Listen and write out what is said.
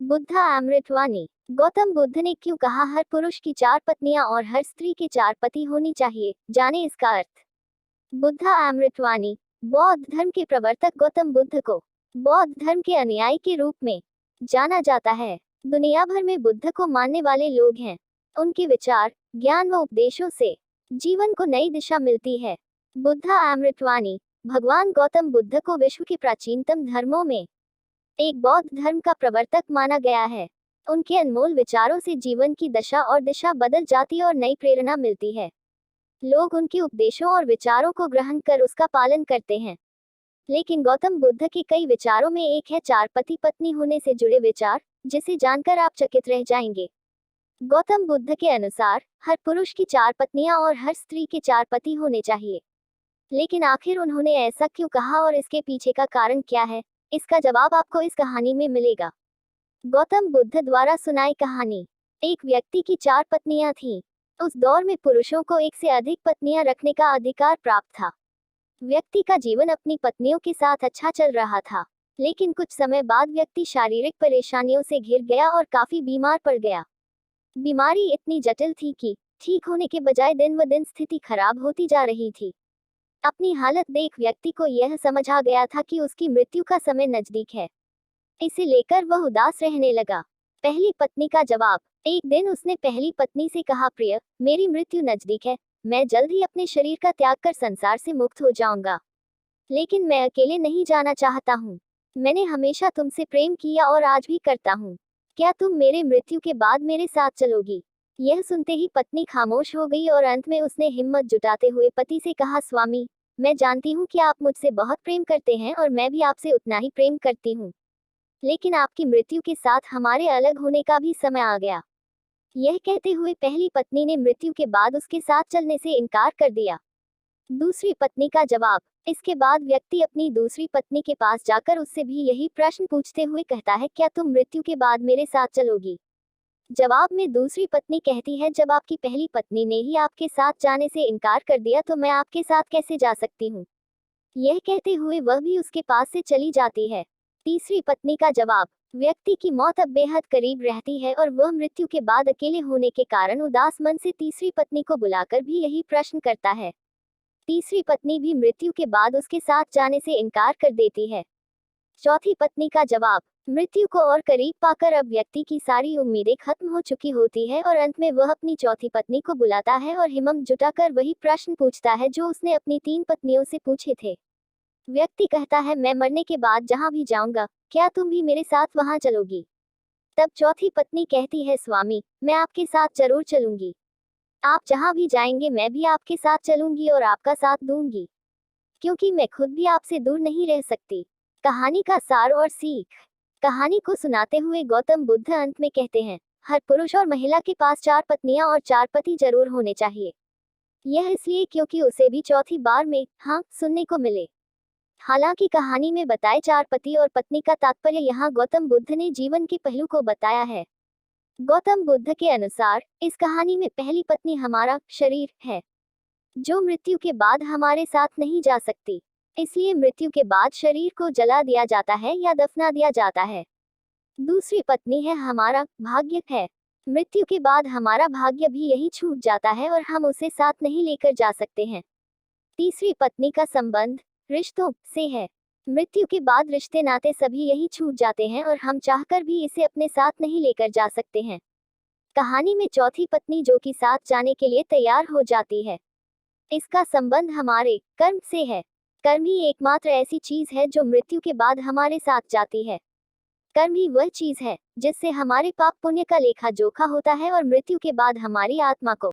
बुद्धा अमृतवाणी। गौतम बुद्ध ने क्यों कहा हर पुरुष की 4 पत्नियां और हर स्त्री के 4 पति होनी चाहिए, जाने इसका अर्थ। बुद्धा अमृतवाणी। बौद्ध धर्म के प्रवर्तक गौतम बुद्ध को बौद्ध धर्म के अनुयायी के रूप में जाना जाता है। दुनिया भर में बुद्ध को मानने वाले लोग हैं। उनके विचार, ज्ञान व उपदेशों से जीवन को नई दिशा मिलती है। बुद्धा अमृतवाणी। भगवान गौतम बुद्ध को विश्व के प्राचीनतम धर्मों में एक बौद्ध धर्म का प्रवर्तक माना गया है। उनके अनमोल विचारों से जीवन की दशा और दिशा बदल जाती और नई प्रेरणा मिलती है। लोग उनके उपदेशों और विचारों को ग्रहण कर उसका पालन करते हैं। लेकिन गौतम बुद्ध के कई विचारों में एक है 4 पति पत्नी होने से जुड़े विचार, जिसे जानकर आप चकित रह जाएंगे। गौतम बुद्ध के अनुसार हर पुरुष की 4 पत्नियां और हर स्त्री के 4 पति होने चाहिए। लेकिन आखिर उन्होंने ऐसा क्यों कहा और इसके पीछे का कारण क्या है, इसका जवाब आपको इस कहानी में मिलेगा। गौतम बुद्ध द्वारा सुनाई कहानी। एक व्यक्ति की 4 पत्नियां थीं। उस दौर में पुरुषों को एक से अधिक पत्नियां रखने का अधिकार प्राप्त था। व्यक्ति का जीवन अपनी पत्नियों के साथ अच्छा चल रहा था, लेकिन कुछ समय बाद व्यक्ति शारीरिक परेशानियों से घिर गया और काफी बीमार पड़ गया। बीमारी इतनी जटिल थी कि ठीक होने के बजाय दिन व दिन स्थिति खराब होती जा रही थी। अपनी हालत देख व्यक्ति को यह समझ आ गया था कि उसकी मृत्यु का समय नजदीक है। इसे लेकर वह उदास रहने लगा। पहली पत्नी का जवाब। एक दिन उसने पहली पत्नी से कहा, प्रिय, मेरी मृत्यु नजदीक है। मैं जल्द ही अपने शरीर का त्याग कर संसार से मुक्त हो जाऊंगा। लेकिन मैं अकेले नहीं जाना चाहता हूँ। मैंने हमेशा तुमसे प्रेम किया और आज भी करता हूँ। क्या तुम मेरे मृत्यु के बाद मेरे साथ चलोगी? यह सुनते ही पत्नी खामोश हो गई और अंत में उसने हिम्मत जुटाते हुए पति से कहा, स्वामी, मैं जानती हूँ कि आप मुझसे बहुत प्रेम करते हैं और मैं भी आपसे उतना ही प्रेम करती हूँ। लेकिन आपकी मृत्यु के साथ हमारे अलग होने का भी समय आ गया। यह कहते हुए पहली पत्नी ने मृत्यु के बाद उसके साथ चलने से इनकार कर दिया। दूसरी पत्नी का जवाब। इसके बाद व्यक्ति अपनी दूसरी पत्नी के पास जाकर उससे भी यही प्रश्न पूछते हुए कहता है, क्या तुम मृत्यु के बाद मेरे साथ चलोगी? जवाब में दूसरी पत्नी कहती है, जब आपकी पहली पत्नी ने ही आपके साथ जाने से इनकार कर दिया तो मैं आपके साथ कैसे जा सकती हूँ? यह कहते हुए वह भी उसके पास से चली जाती है। तीसरी पत्नी का जवाब। व्यक्ति की मौत अब बेहद करीब रहती है और वह मृत्यु के बाद अकेले होने के कारण उदास मन से तीसरी पत्नी को बुलाकर भी यही प्रश्न करता है। तीसरी पत्नी भी मृत्यु के बाद उसके साथ जाने से इनकार कर देती है। चौथी पत्नी का जवाब। मृत्यु को और करीब पाकर अब व्यक्ति की सारी उम्मीदें खत्म हो चुकी होती है और अंत में वह अपनी चौथी पत्नी को बुलाता है और हिम्मत जुटाकर वही प्रश्न पूछता है जो उसने अपनी 3 पत्नियों से पूछे थे। व्यक्ति कहता है, मैं मरने के बाद जहां भी जाऊंगा, क्या तुम भी मेरे साथ वहां चलोगी? तब चौथी पत्नी कहती है, स्वामी, मैं आपके साथ जरूर चलूंगी। आप जहां भी जाएंगे मैं भी आपके साथ चलूंगी और आपका साथ दूंगी, क्योंकि मैं खुद भी आपसे दूर नहीं रह सकती। कहानी का सार और सीख। कहानी को सुनाते हुए गौतम बुद्ध अंत में कहते हैं, हर पुरुष और महिला के पास 4 पत्नियां और 4 पति जरूर होने चाहिए। यह इसलिए क्योंकि उसे भी चौथी बार में हाँ सुनने को मिले। हालांकि कहानी में बताए 4 पति और पत्नी का तात्पर्य यहाँ गौतम बुद्ध ने जीवन के पहलू को बताया है। गौतम बुद्ध के अनुसार इस कहानी में पहली पत्नी हमारा शरीर है, जो मृत्यु के बाद हमारे साथ नहीं जा सकती। इसलिए मृत्यु के बाद शरीर को जला दिया जाता है या दफना दिया जाता है। दूसरी पत्नी है हमारा भाग्य है। मृत्यु के बाद हमारा भाग्य भी यही छूट जाता है और हम उसे साथ नहीं लेकर जा सकते हैं। तीसरी पत्नी का संबंध रिश्तों से है। मृत्यु के बाद रिश्ते नाते सभी यही छूट जाते हैं और हम चाहकर भी इसे अपने साथ नहीं लेकर जा सकते हैं। कहानी में चौथी पत्नी जो कि साथ जाने के लिए तैयार हो जाती है, इसका संबंध हमारे कर्म से है। कर्म ही एकमात्र ऐसी चीज है जो मृत्यु के बाद हमारे साथ जाती है। कर्म ही वह चीज है जिससे हमारे पाप पुण्य का लेखा जोखा होता है और मृत्यु के बाद हमारी आत्मा को